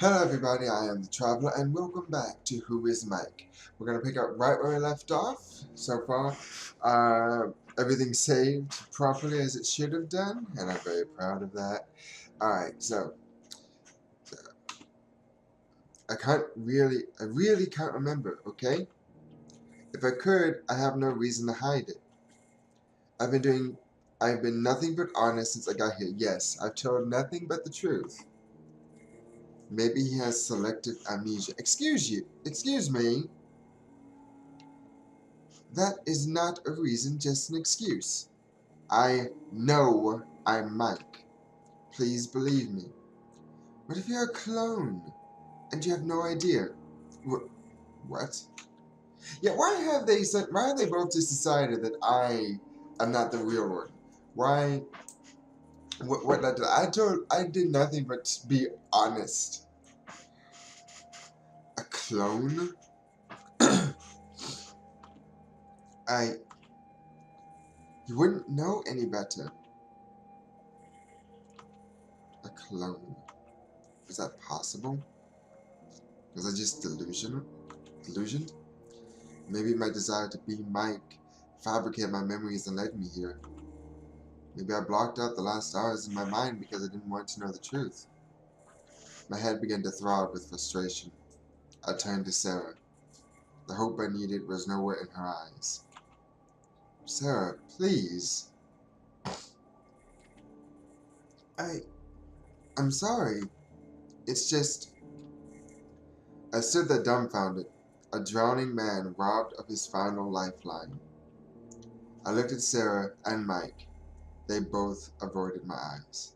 Hello everybody, I am the Traveler and welcome back to Who is Mike. We're going to pick up right where we left off. So far, everything saved properly as it should have done, and I'm very proud of that. Alright, so, I really can't remember, okay? If I could, I have no reason to hide it. I've been doing, I've been nothing but honest since I got here. Yes, I've told nothing but the truth. Maybe he has selective amnesia. Excuse me. That is not a reason, just an excuse. I know I'm Mike. Please believe me. What if you're a clone and you have no idea? What? Yeah, why have they both just decided that I am not the real one? Why? What I did nothing but be honest. A clone? I, you wouldn't know any better. A clone. Is that possible? Was I just delusioned? Maybe my desire to be Mike fabricated my memories and led me here. Maybe I blocked out the last hours in my mind because I didn't want to know the truth. My head began to throb with frustration. I turned to Sarah. The hope I needed was nowhere in her eyes. Sarah, please. I'm sorry. It's just... I stood there dumbfounded, a drowning man robbed of his final lifeline. I looked at Sarah and Mike. They both avoided my eyes.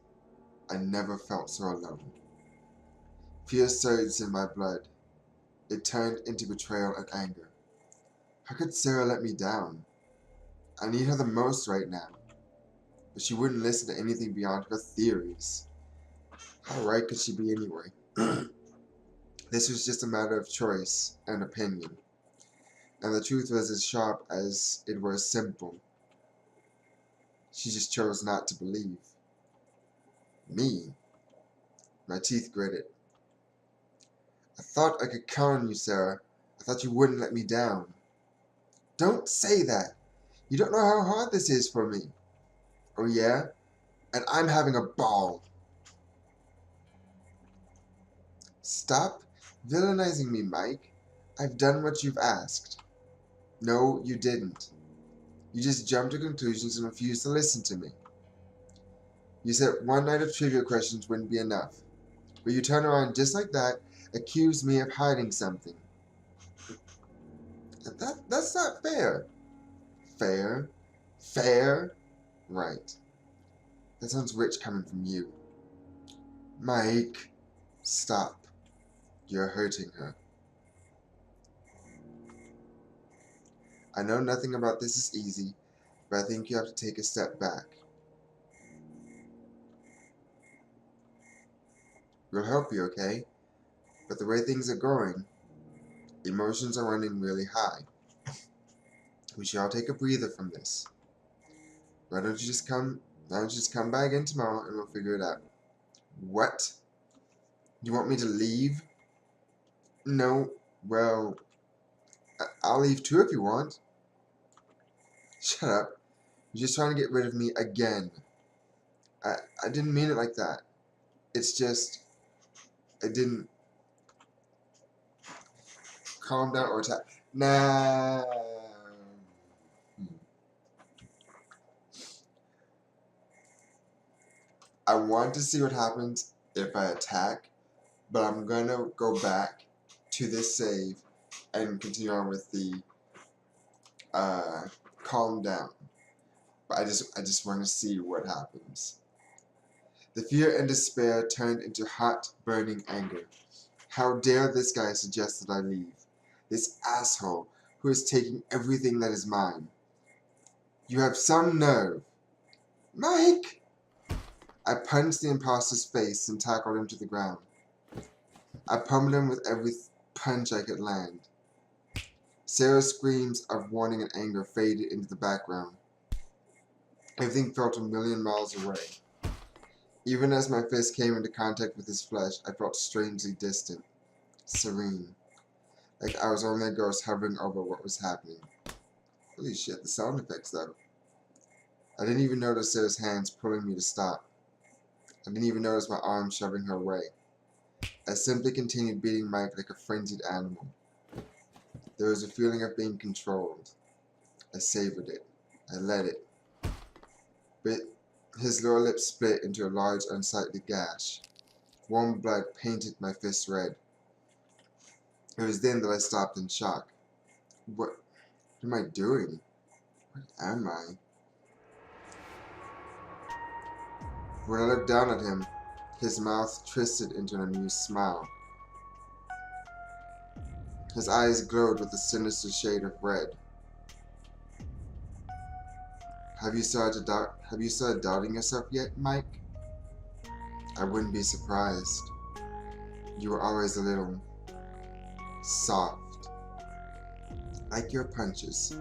I never felt so alone. Fear surged in my blood. It turned into betrayal and anger. How could Sarah let me down? I need her the most right now. But she wouldn't listen to anything beyond her theories. How right could she be anyway? This was just a matter of choice and opinion. And the truth was as sharp as it was simple. She just chose not to believe. Me? My teeth gritted. I thought I could count on you, Sarah. I thought you wouldn't let me down. Don't say that. You don't know how hard this is for me. Oh yeah? And I'm having a ball. Stop villainizing me, Mike. I've done what you've asked. No, you didn't. You just jumped to conclusions and refused to listen to me. You said one night of trivia questions wouldn't be enough. But you turn around just like that, accuse me of hiding something. That's not fair. Fair? Fair? Right. That sounds rich coming from you. Mike, stop. You're hurting her. I know nothing about this is easy, but I think you have to take a step back. We'll help you, okay? But the way things are going, emotions are running really high. We should all take a breather from this. Why don't you just come back in tomorrow and we'll figure it out. What? You want me to leave? No, well, I'll leave too if you want. Shut up. You're just trying to get rid of me again. I didn't mean it like that. It's just, I didn't calm down or attack. Nah. I want to see what happens if I attack, but I'm gonna go back to this save and continue on with the calm down. But I just want to see what happens. The fear and despair turned into hot, burning anger. How dare this guy suggest that I leave? This asshole who is taking everything that is mine. You have some nerve. Mike! I punched the imposter's face and tackled him to the ground. I pummeled him with every punch I could land. Sarah's screams of warning and anger faded into the background. Everything felt a million miles away. Even as my fist came into contact with his flesh, I felt strangely distant, serene, like I was only a ghost hovering over what was happening. Holy shit, the sound effects though. I didn't even notice Sarah's hands pulling me to stop. I didn't even notice my arms shoving her away. I simply continued beating Mike like a frenzied animal. There was a feeling of being controlled. I savored it. I let it. But his lower lip split into a large, unsightly gash. Warm blood painted my fist red. It was then that I stopped in shock. What am I doing? What am I? When I looked down at him, his mouth twisted into an amused smile. His eyes glowed with a sinister shade of red. Have you started doubting yourself yet, Mike? I wouldn't be surprised. You were always a little soft, like your punches.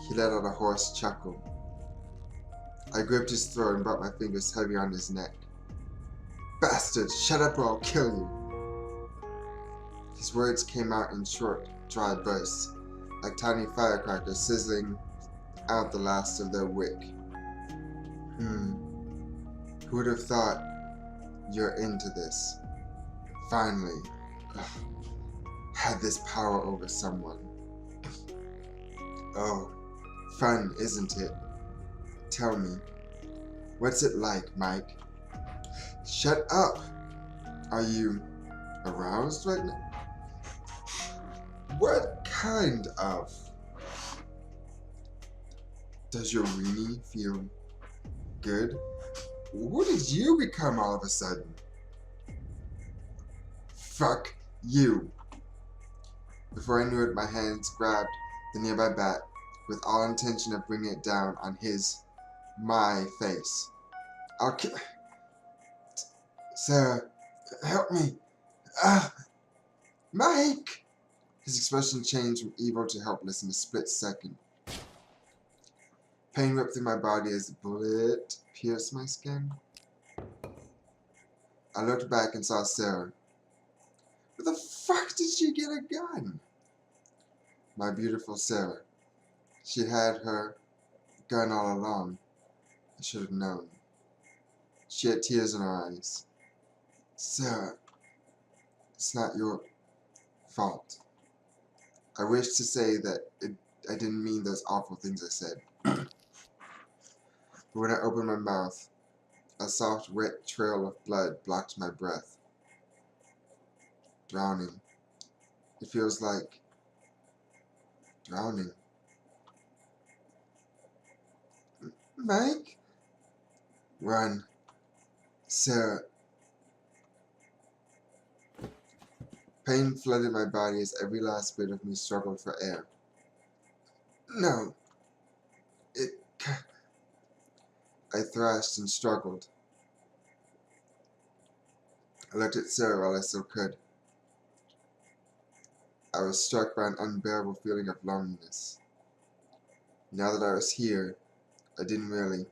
He let out a hoarse chuckle. I gripped his throat and brought my fingers heavy on his neck. Bastard, shut up or I'll kill you. His words came out in short, dry bursts, like tiny firecrackers sizzling out the last of their wick. Who would have thought you're into this? Finally, had this power over someone. Oh, fun, isn't it? Tell me, what's it like, Mike? Shut up! Are you aroused right now? What kind of? Does your weenie feel good? Who did you become all of a sudden? Fuck you. Before I knew it, my hands grabbed the nearby bat with all intention of bringing it down on my face. I'll kill. Sarah, help me. Mike! His expression changed from evil to helpless in a split second. Pain ripped through my body as the bullet pierced my skin. I looked back and saw Sarah. Where the fuck did she get a gun? My beautiful Sarah. She had her gun all along. I should have known. She had tears in her eyes. Sarah, it's not your fault. I wish to say that I didn't mean those awful things I said. But when I opened my mouth, a soft, wet trail of blood blocked my breath. Drowning. It feels like drowning. Mike? Run. Sarah. Pain flooded my body as every last bit of me struggled for air. No. I thrashed and struggled. I looked at Sarah while I still could. I was struck by an unbearable feeling of loneliness. Now that I was here, I didn't really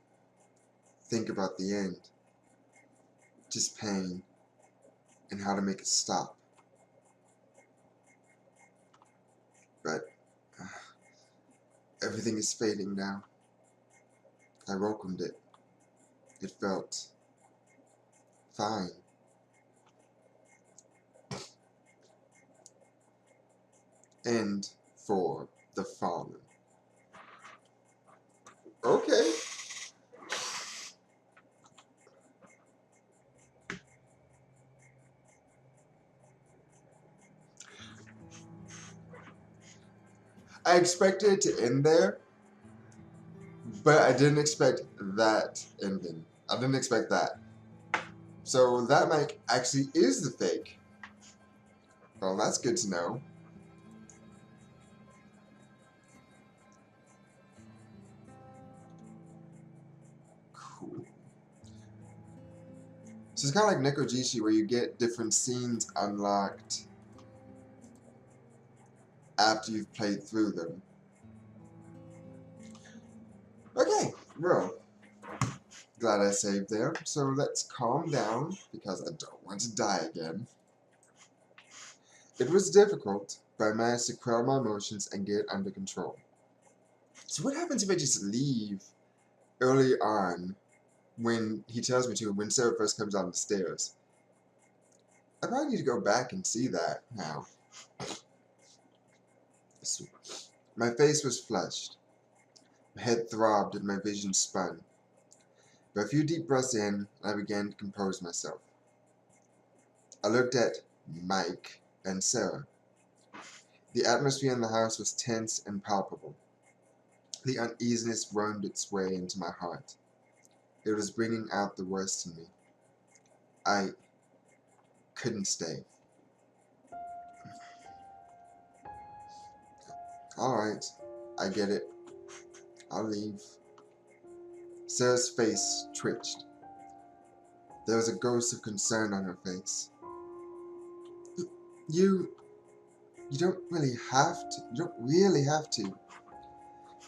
think about the end. Just pain and how to make it stop. But everything is fading now. I welcomed it. It felt fine. End for the fallen. Okay. I expected it to end there, but I didn't expect that ending. I didn't expect that. So that mic actually is the fake. Well, that's good to know. Cool. So it's kind of like Nekojishi, where you get different scenes unlocked after you've played through them. Okay, bro. glad I saved there. So let's calm down, because I don't want to die again. It was difficult, but I managed to quell my emotions and get it under control. So what happens if I just leave early on when he tells me to, when Sarah first comes down the stairs? I probably need to go back and see that now. So, my face was flushed. My head throbbed and my vision spun. But a few deep breaths in, I began to compose myself. I looked at Mike and Sarah. The atmosphere in the house was tense and palpable. The uneasiness wormed its way into my heart. It was bringing out the worst in me. I couldn't stay. Alright, I get it. I'll leave. Sarah's face twitched. There was a ghost of concern on her face. You don't really have to. You don't really have to.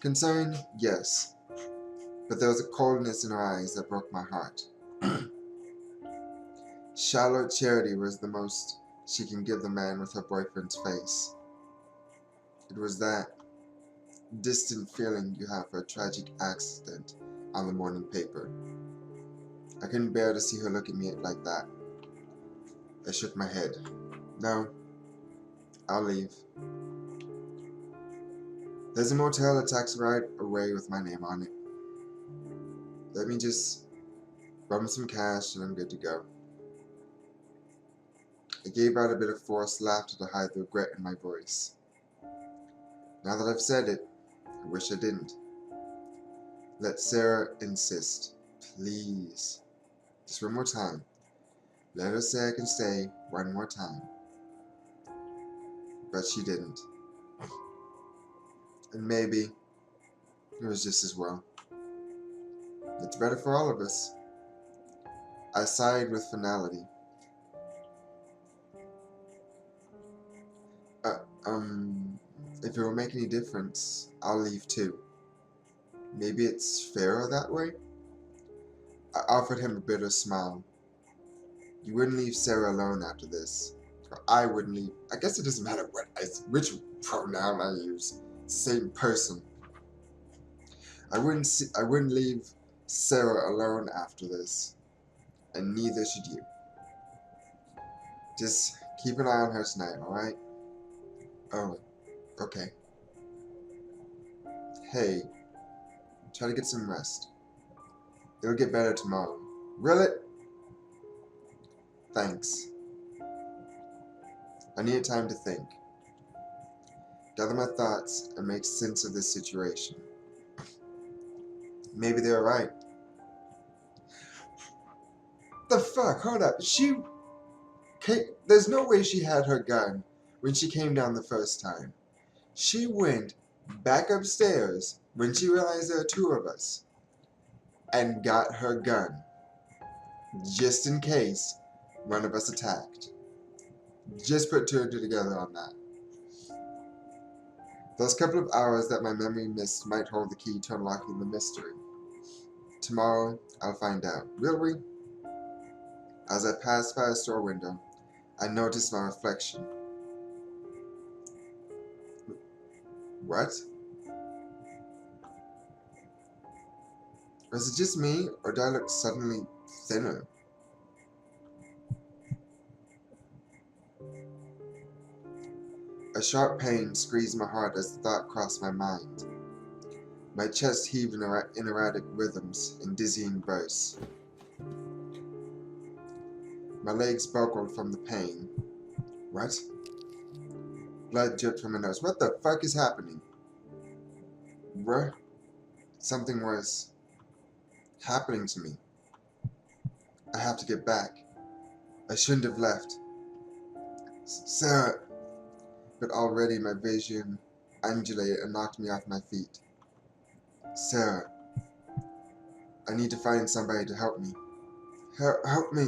Concern, yes. But there was a coldness in her eyes that broke my heart. Shallow charity was the most she can give the man with her boyfriend's face. It was that distant feeling you have for a tragic accident on the morning paper. I couldn't bear to see her look at me like that. I shook my head. No, I'll leave. There's a motel a taxi ride away with my name on it. Let me just bum some cash and I'm good to go. I gave out a bit of forced laughter to hide the regret in my voice. Now that I've said it, I wish I didn't. Let Sarah insist. Please. Just one more time. Let her say I can stay one more time. But she didn't. And maybe it was just as well. It's better for all of us. I sighed with finality. If it will make any difference, I'll leave too. Maybe it's fairer that way? I offered him a bitter smile. You wouldn't leave Sarah alone after this. Or I wouldn't leave. I guess it doesn't matter which pronoun I use. Same person. I wouldn't leave Sarah alone after this. And neither should you. Just keep an eye on her tonight, alright? Oh, okay. Hey, try to get some rest. It'll get better tomorrow. Will it? Thanks. I need time to think. Gather my thoughts and make sense of this situation. Maybe they're right. The fuck? Hold up. There's no way she had her gun when she came down the first time. She went back upstairs when she realized there were two of us and got her gun just in case one of us attacked. Just put two and two together on that. Those couple of hours that my memory missed might hold the key to unlocking the mystery. Tomorrow, I'll find out. Will we? As I passed by a store window, I noticed my reflection. What? Was it just me, or did I look suddenly thinner? A sharp pain squeezed my heart as the thought crossed my mind. My chest heaved in erratic rhythms and dizzying bursts. My legs buckled from the pain. What? Blood dripped from my nose. What the fuck is happening? Bruh? Something was happening to me. I have to get back. I shouldn't have left. Sarah. But already my vision undulated and knocked me off my feet. Sarah. I need to find somebody to help me. Help me.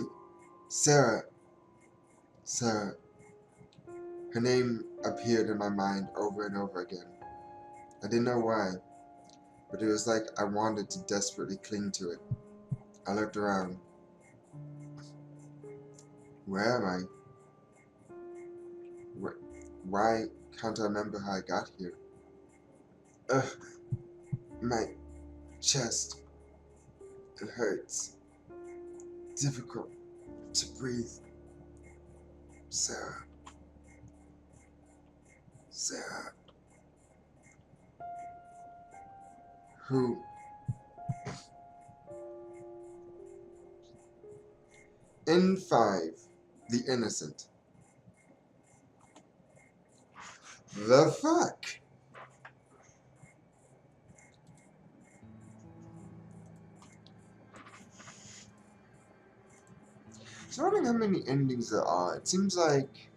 Sarah. Sarah. Her name appeared in my mind over and over again. I didn't know why, but it was like I wanted to desperately cling to it. I looked around. Where am I? Why can't I remember how I got here? Ugh, my chest. It hurts. Difficult to breathe. Sarah. Sarah. Who? N5. The innocent. The fuck? So I wondering how many endings there are. It seems like...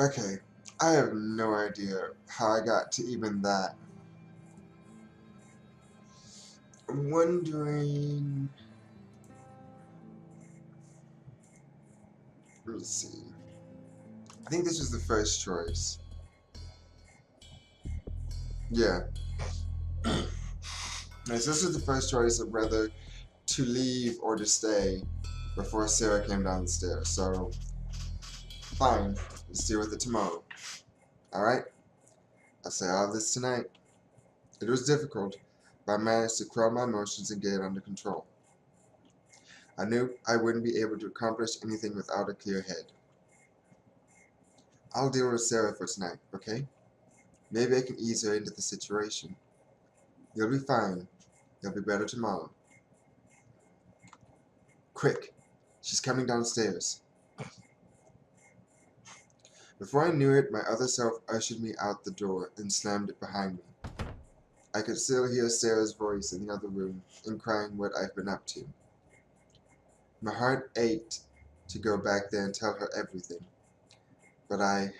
Okay. I have no idea how I got to even that. I'm wondering... Let's see. I think this was the first choice. Yeah. Nice. This was the first choice of whether to leave or to stay before Sarah came down the stairs. So, fine. Let's deal with it tomorrow. Alright? I'll say all this tonight. It was difficult, but I managed to quell my emotions and get it under control. I knew I wouldn't be able to accomplish anything without a clear head. I'll deal with Sarah for tonight, okay? Maybe I can ease her into the situation. You'll be fine. You'll be better tomorrow. Quick! She's coming downstairs. Before I knew it, my other self ushered me out the door and slammed it behind me. I could still hear Sarah's voice in the other room, inquiring what I've been up to. My heart ached to go back there and tell her everything, but I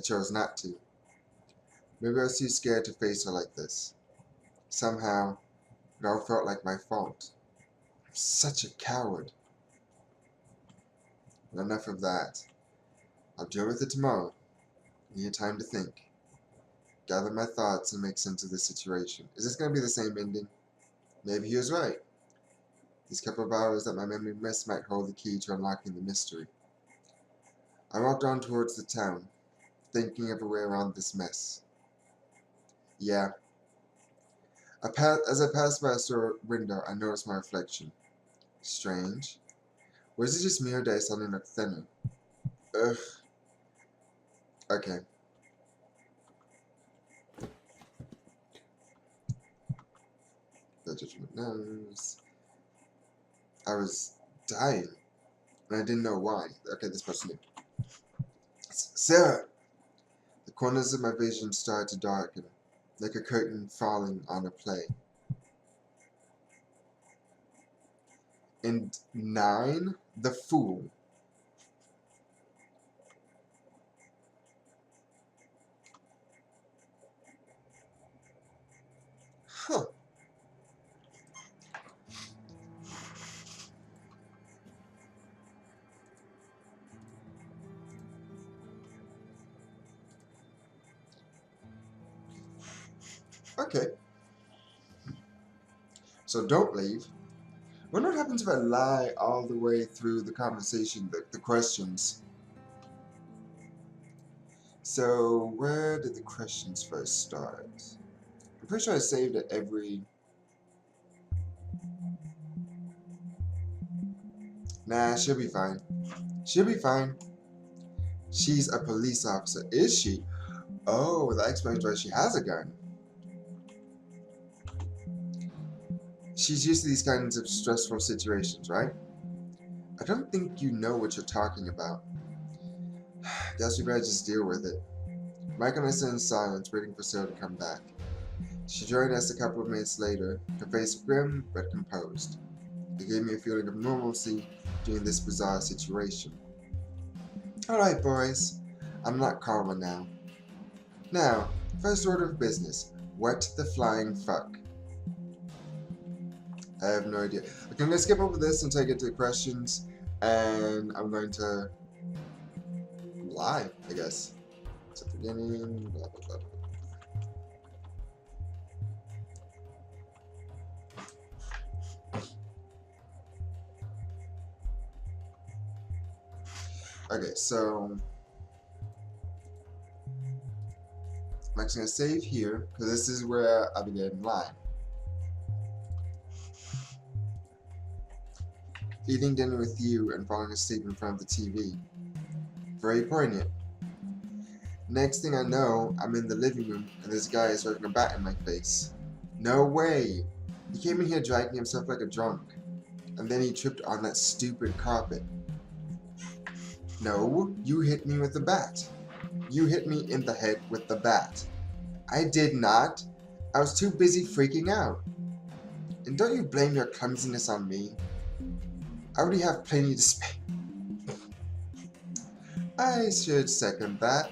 chose not to. Maybe I was too scared to face her like this. Somehow, it all felt like my fault. I'm such a coward. But enough of that. I'll deal with it tomorrow. I need time to think. Gather my thoughts and make sense of the situation. Is this going to be the same ending? Maybe he was right. These couple of hours that my memory missed might hold the key to unlocking the mystery. I walked on towards the town, thinking of a way around this mess. Yeah. As I passed by a store window, I noticed my reflection. Strange. Was it just me or did I suddenly look thinner? Ugh. Okay. The judgment knows. I was dying, and I didn't know why. Okay, this person knew. Sarah! The corners of my vision started to darken, like a curtain falling on a play. And 9, the fool. Huh. Okay. So don't leave. Wonder what happens if I lie all the way through the conversation, the questions. So where did the questions first start? I'm pretty sure I saved at every... Nah, she'll be fine. She'll be fine. She's a police officer. Is she? Oh, that explains why she has a gun. She's used to these kinds of stressful situations, right? I don't think you know what you're talking about. Guess we better just deal with it. Mike and I sat in silence, waiting for Sarah to come back. She joined us a couple of minutes later, her face grim but composed. It gave me a feeling of normalcy during this bizarre situation. Alright, boys. I'm not calmer now. Now, first order of business. What the flying fuck? I have no idea. Okay, I'm going to skip over this until I get to the questions, and I'm going to lie, I guess. So beginning, blah, blah, blah. Okay, so I'm actually gonna save here because this is where I began lying. Eating dinner with you and falling asleep in front of the TV. Very poignant. Next thing I know, I'm in the living room and this guy is throwing a bat in my face. No way! He came in here dragging himself like a drunk. And then he tripped on that stupid carpet. No, you hit me with the bat. You hit me in the head with the bat. I did not. I was too busy freaking out. And don't you blame your clumsiness on me. I already have plenty to spare. I should second that.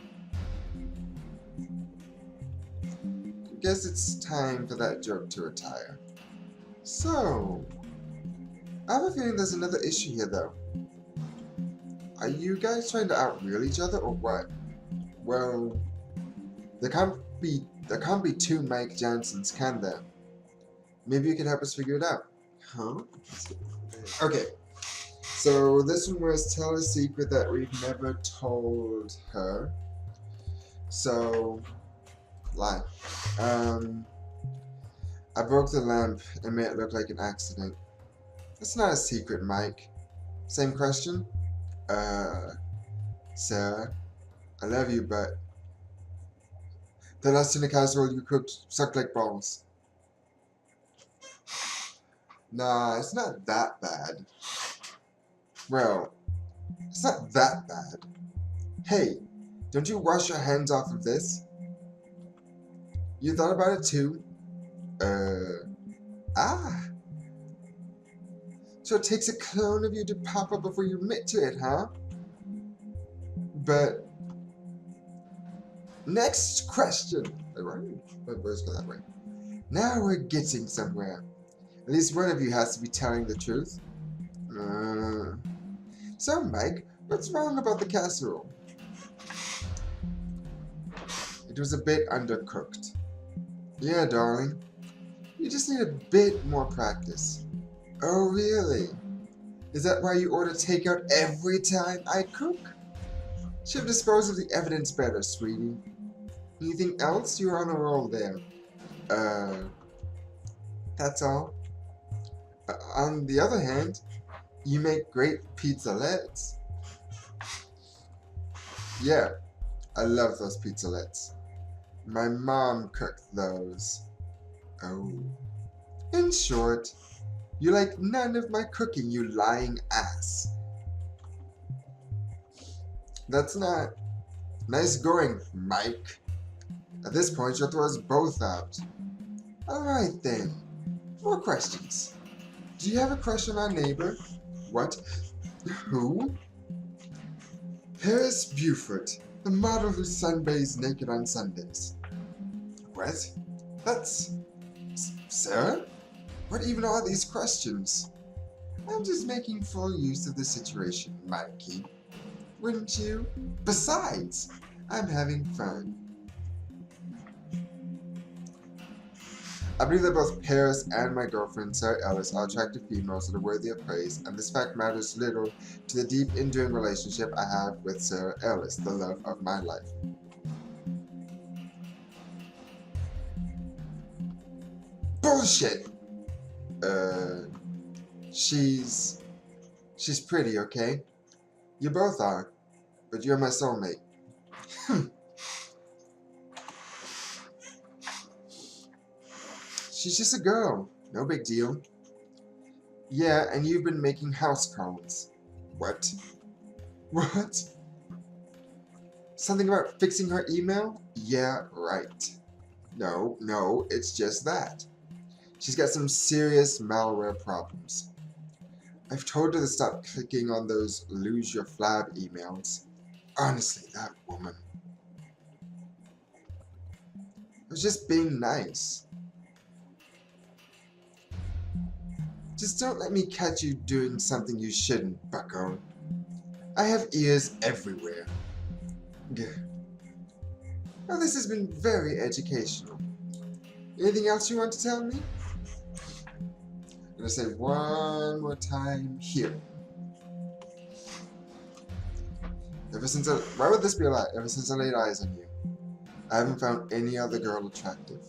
Guess it's time for that joke to retire. So, I have a feeling there's another issue here though. Are you guys trying to out-real each other or what? Well, there can't be two Mike Johnsons, can there? Maybe you can help us figure it out. Huh? Okay. So this one was tell a secret that we've never told her. So, lie. I broke the lamp and made it look like an accident. That's not a secret, Mike. Same question? Sarah, I love you, but the last tuna casserole you cooked sucked like balls. Nah, it's not that bad. Well, it's not that bad. Hey, don't you wash your hands off of this? You thought about it too? Ah. So it takes a clone of you to pop up before you admit to it, huh? But next question. Let's go that way. Now we're getting somewhere. At least one of you has to be telling the truth. So, Mike, what's wrong about the casserole? It was a bit undercooked. Yeah, darling. You just need a bit more practice. Oh, really? Is that why you order takeout every time I cook? Should have disposed of the evidence better, sweetie. Anything else? You're on a roll there. That's all. On the other hand, you make great pizzalettes. Yeah, I love those pizzalettes. My mom cooked those. Oh. In short, you like none of my cooking, you lying ass. That's not nice going, Mike. At this point, you'll throw us both out. Alright then. More questions. Do you have a crush on our neighbor? What? Who? Paris Buford, the model who sunbathes naked on Sundays. What? That's... Sarah? What even are these questions? I'm just making full use of the situation, Mikey. Wouldn't you? Besides, I'm having fun. I believe that both Paris and my girlfriend, Sarah Ellis, are attractive females that are worthy of praise, and this fact matters little to the deep, enduring relationship I have with Sarah Ellis, the love of my life. Bullshit! She's pretty, okay? You both are, but you're my soulmate. She's just a girl. No big deal. Yeah, and you've been making house calls. What? What? Something about fixing her email? Yeah, right. No, it's just that. She's got some serious malware problems. I've told her to stop clicking on those lose your flab emails. Honestly, that woman. I was just being nice. Just don't let me catch you doing something you shouldn't, bucko. I have ears everywhere. Well, this has been very educational. Anything else you want to tell me? I'm going to say one more time here. Why would this be a lie? Ever since I laid eyes on you, I haven't found any other girl attractive.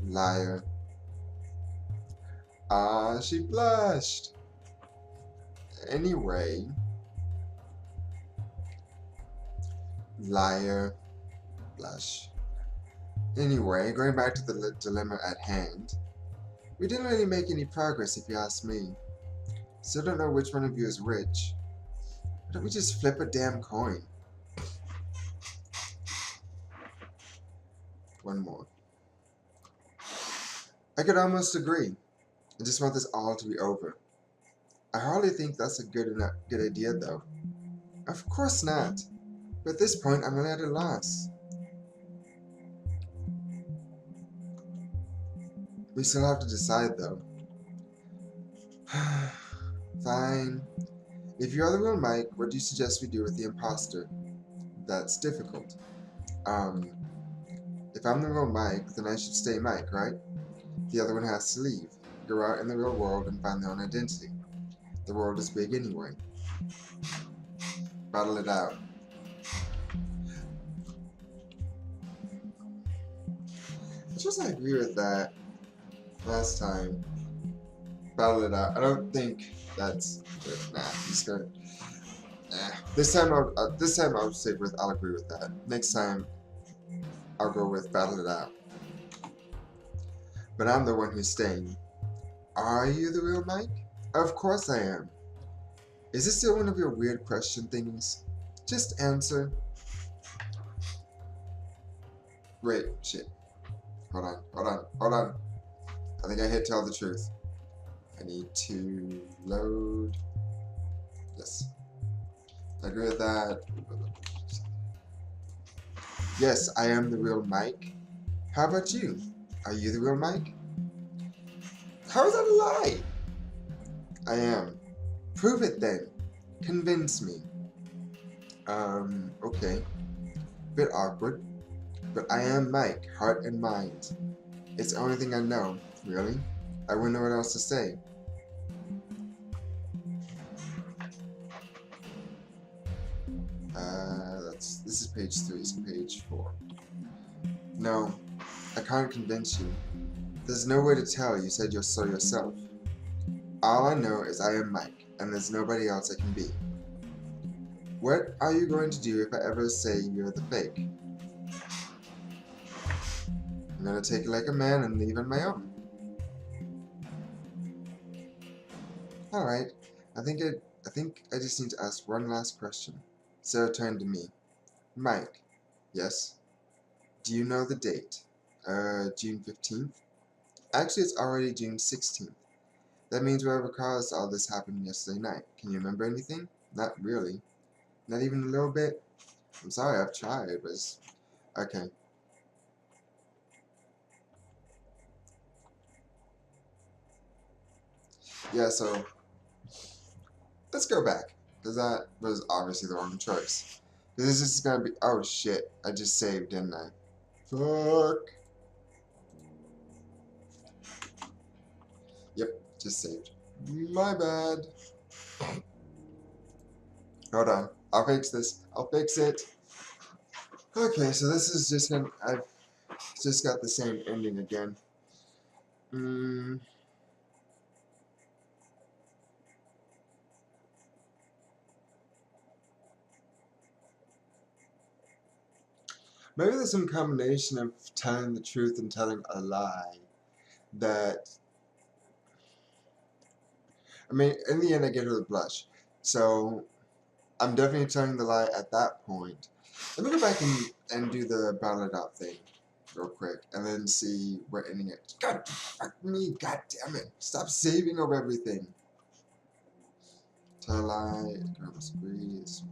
Liar. Ah, she blushed. Anyway. Liar. Blush. Anyway, going back to the dilemma at hand. We didn't really make any progress if you ask me. Still don't know which one of you is rich. Why don't we just flip a damn coin? One more. I could almost agree. I just want this all to be over. I hardly think that's a good idea though. Of course not. But at this point, I'm really at a loss. We still have to decide though. Fine. If you're the real Mike, what do you suggest we do with the imposter? That's difficult. If I'm the real Mike, then I should stay Mike, right? The other one has to leave, go out in the real world and find their own identity. The world is big anyway. Battle it out. I agree with that. Last time. Battle it out. I don't think that's good. Nah, just gonna. Nah. This time I'll stick with. I'll agree with that. Next time, I'll go with battle it out. But I'm the one who's staying. Are you the real Mike? Of course I am. Is this still one of your weird question things? Just answer. Wait, shit. Hold on. I think I hit tell the truth. I need to load. Yes. I agree with that. Yes, I am the real Mike. How about you? Are you the real Mike? How is that a lie? I am. Prove it then. Convince me. Okay. Bit awkward. But I am Mike, heart and mind. It's the only thing I know, really. I wouldn't know what else to say. This is page 3, so page 4. No, I can't convince you. There's no way to tell, you said you're so yourself. All I know is I am Mike, and there's nobody else I can be. What are you going to do if I ever say you're the fake? I'm gonna take it like a man and leave on my own. Alright, I think I just need to ask one last question. Sarah turned to me. Mike, yes? Do you know the date? June 15th? Actually, it's already June 16th. That means whatever caused all this happened yesterday night. Can you remember anything? Not really. Not even a little bit? I'm sorry, I've tried, but it's... Okay. Yeah, so... Let's go back. Because that was obviously the wrong choice. This is gonna be... Oh, shit. I just saved, didn't I? Fuck. Yep, just saved. My bad. Hold on. I'll fix this. I'll fix it. Okay, so this is just gonna... I've just got the same ending again. Maybe there's some combination of telling the truth and telling a lie that... I mean, in the end, I get her the blush. So, I'm definitely telling the lie at that point. Let me go back and do the battle it out thing real quick, and then see what ending it. God fuck me, god damn it. Stop saving over everything. Tell a lie, almost agrees.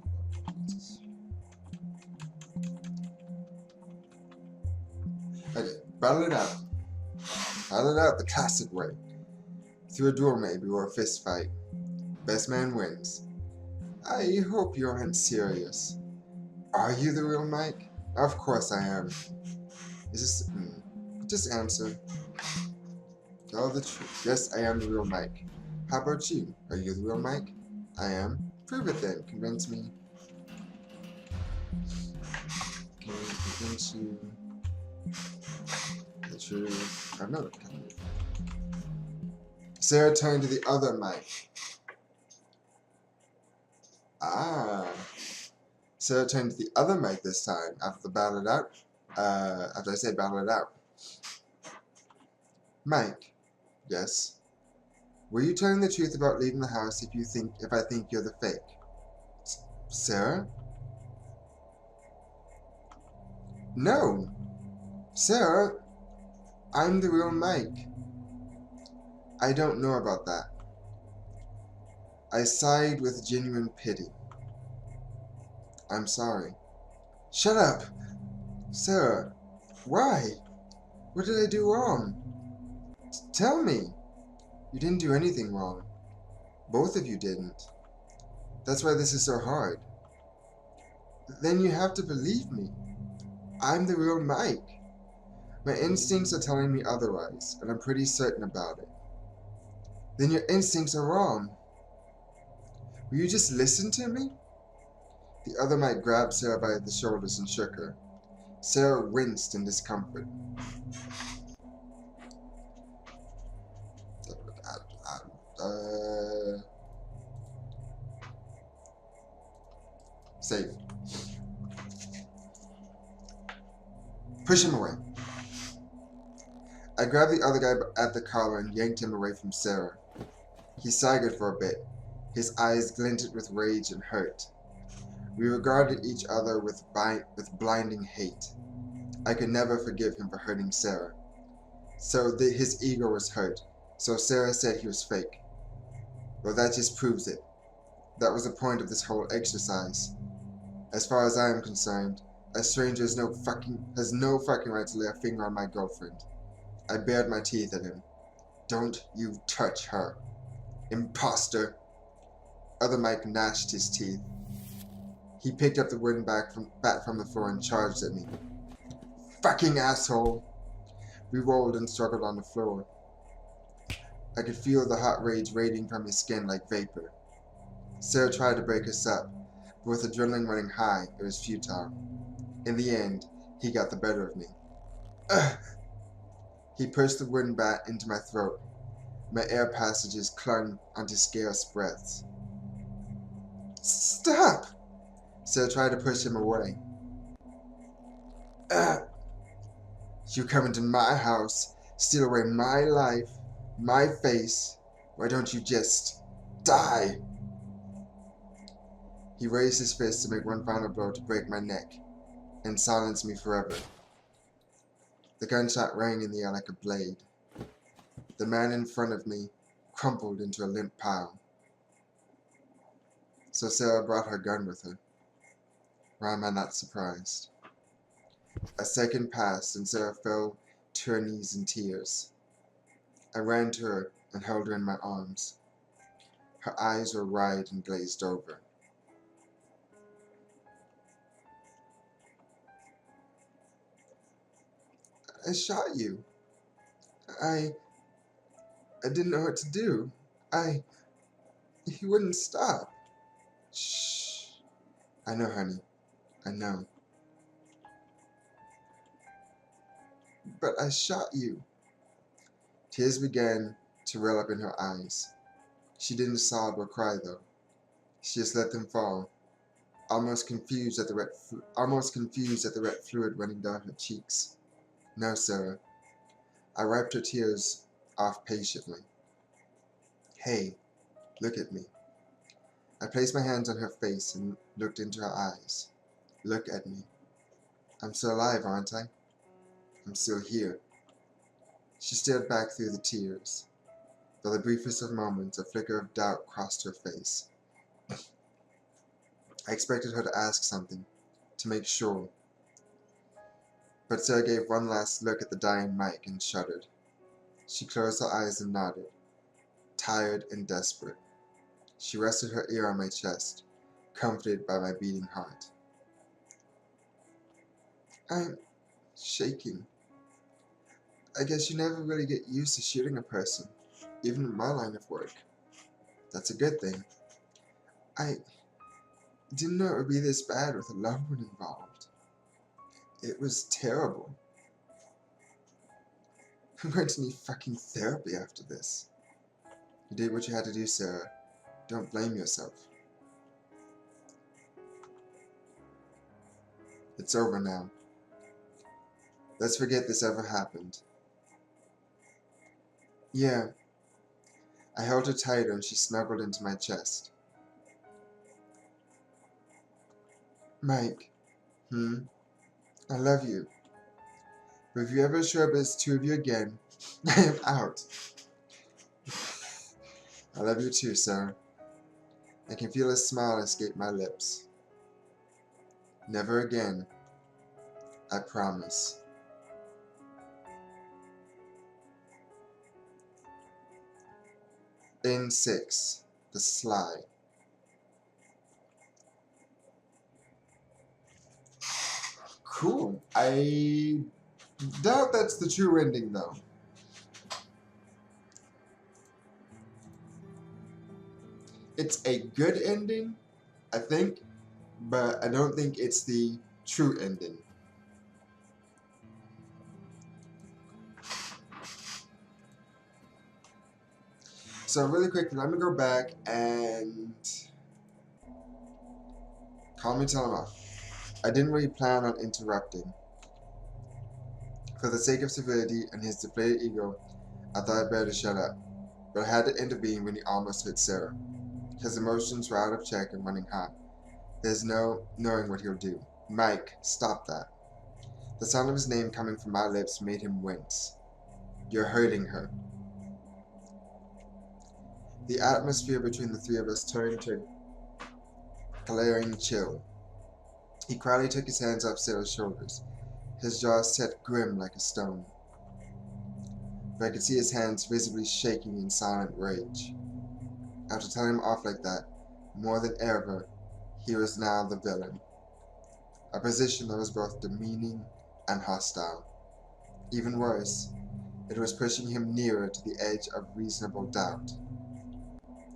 Okay, battle it out. Battle it out the classic way. Through a duel maybe, or a fist fight. Best man wins. I hope you aren't serious. Are you the real Mike? Of course I am. Is this... Just answer. Tell the truth. Yes, I am the real Mike. How about you? Are you the real Mike? I am. Prove it then. Convince me. into the truth. I know it can. Sarah turned to the other mic. Ah. Sarah turned to the other mic this time after the battle it out. After I say battle it out. Mike. Yes. Were you telling the truth about leaving the house if I think you're the fake? Sarah? No. Sarah, I'm the real Mike. I don't know about that. I sighed with genuine pity. I'm sorry. Shut up! Sarah, why? What did I do wrong? Tell me. You didn't do anything wrong. Both of you didn't. That's why this is so hard. Then you have to believe me. I'm the real Mike. My instincts are telling me otherwise, and I'm pretty certain about it. Then your instincts are wrong. Will you just listen to me? The other Mike grabbed Sarah by the shoulders and shook her. Sarah winced in discomfort. Safe. Push him away. I grabbed the other guy at the collar and yanked him away from Sarah. He staggered for a bit. His eyes glinted with rage and hurt. We regarded each other with blinding hate. I could never forgive him for hurting Sarah. His ego was hurt, so Sarah said he was fake. Well, that just proves it. That was the point of this whole exercise. As far as I am concerned, a stranger has no fucking right to lay a finger on my girlfriend. I bared my teeth at him. Don't you touch her. Imposter. Other Mike gnashed his teeth. He picked up the wooden bat from the floor and charged at me. Fucking asshole! We rolled and struggled on the floor. I could feel the hot rage radiating from his skin like vapor. Sarah tried to break us up, but with adrenaline running high, it was futile. In the end, he got the better of me. Ugh! He pushed the wooden bat into my throat. My air passages clung onto scarce breaths. Stop! Sarah tried to push him away. You come into my house, steal away my life, my face. Why don't you just die? He raised his fist to make one final blow to break my neck and silence me forever. The gunshot rang in the air like a blade. The man in front of me crumpled into a limp pile. So Sarah brought her gun with her. Why am I not surprised? A second passed and Sarah fell to her knees in tears. I ran to her and held her in my arms. Her eyes were wide and glazed over. I shot you. I didn't know what to do. He wouldn't stop. Shh. I know, honey. I know. But I shot you. Tears began to well up in her eyes. She didn't sob or cry, though. She just let them fall, almost confused at the red fluid running down her cheeks. No, Sarah. I wiped her tears off patiently. Hey, look at me. I placed my hands on her face and looked into her eyes. Look at me. I'm still alive, aren't I? I'm still here. She stared back through the tears. For the briefest of moments, a flicker of doubt crossed her face. I expected her to ask something, to make sure. But Sarah gave one last look at the dying Mike and shuddered. She closed her eyes and nodded, tired and desperate. She rested her ear on my chest, comforted by my beating heart. I'm shaking. I guess you never really get used to shooting a person, even in my line of work. That's a good thing. I didn't know it would be this bad with a loved one involved. It was terrible. I'm going to need fucking therapy after this. You did what you had to do, Sarah. Don't blame yourself. It's over now. Let's forget this ever happened. Yeah. I held her tighter and she snuggled into my chest. Mike. I love you. But if you ever show up as two of you again, I am out. I love you too, Sarah. I can feel a smile escape my lips. Never again. I promise. In 6. The Sly. Cool. I doubt that's the true ending, though. It's a good ending, I think, but I don't think it's the true ending. So really quickly, let me go back and call me, tell him off. I didn't really plan on interrupting. For the sake of civility and his deflated ego, I thought I'd better shut up. But I had to intervene when he almost hit Sarah. His emotions were out of check and running hot. There's no knowing what he'll do. Mike, stop that. The sound of his name coming from my lips made him wince. You're hurting her. The atmosphere between the three of us turned to glaring chill. He quietly took his hands off Sarah's shoulders, his jaw set grim like a stone. But I could see his hands visibly shaking in silent rage. After telling him off like that, more than ever, he was now the villain. A position that was both demeaning and hostile. Even worse, it was pushing him nearer to the edge of reasonable doubt.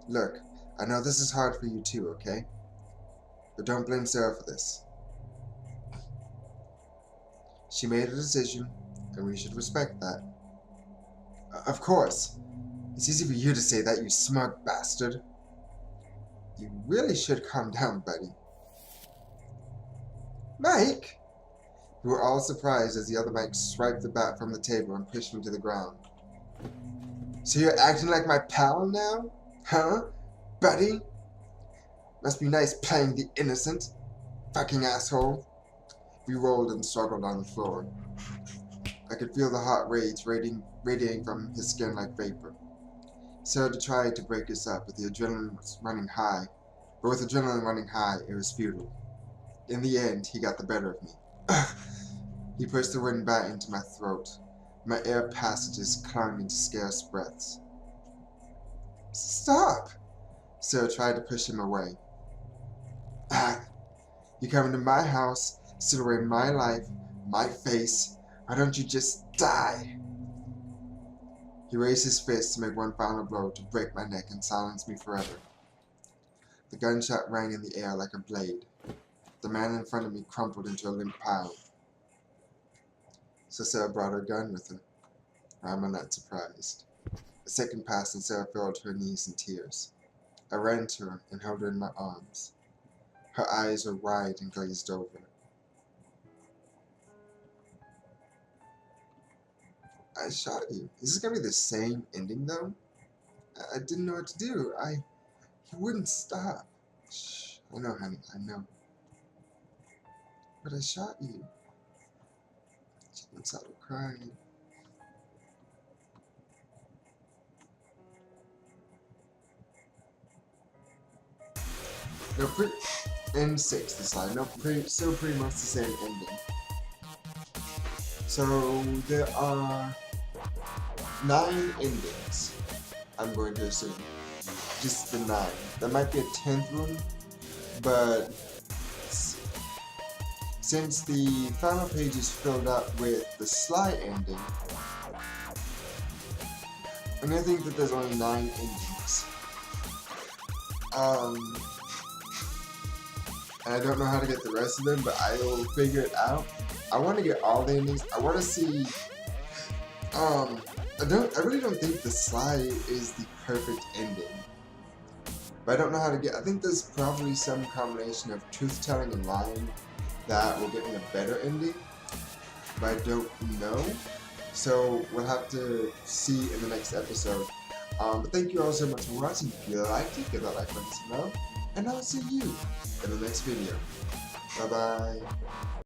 Look, I know this is hard for you too, okay? But don't blame Sarah for this. She made a decision, and we should respect that. Of course. It's easy for you to say that, you smug bastard. You really should calm down, buddy. Mike! We were all surprised as the other Mike swiped the bat from the table and pushed me to the ground. So you're acting like my pal now? Huh? Buddy? Must be nice playing the innocent. Fucking asshole. We rolled and struggled on the floor. I could feel the hot rage radiating from his skin like vapor. Sarah tried to break us up, but the adrenaline was running high. But with adrenaline running high, it was futile. In the end, he got the better of me. He pushed the wind back into my throat. My air passages clung into scarce breaths. Stop! Sarah tried to push him away. You come into my house, steal away my life, my face. Why don't you just die? He raised his fist to make one final blow to break my neck and silence me forever. The gunshot rang in the air like a blade. The man in front of me crumpled into a limp pile. So Sarah brought her gun with her. I'm not surprised. A second passed and Sarah fell to her knees in tears. I ran to her and held her in my arms. Her eyes were wide and glazed over. I shot you. Is this gonna be the same ending though? I didn't know what to do. He wouldn't stop. Shh. I know, honey. I know. But I shot you. She didn't stop crying. No, in 6, the slide. No, still pretty much the same ending. So there are 9 endings, I'm going to assume. Just the 9. There might be a 10th one, but since the final page is filled up with the Sly ending, I'm going to think that there's only 9 endings. And I don't know how to get the rest of them, but I will figure it out. I want to get all the endings. I want to see. I really don't think the Sly is the perfect ending. But I don't know how to get. I think there's probably some combination of truth telling and lying that will get me a better ending. But I don't know. So we'll have to see in the next episode. But thank you all so much for watching. If you liked it, give that like button below. And I'll see you in the next video. Bye bye.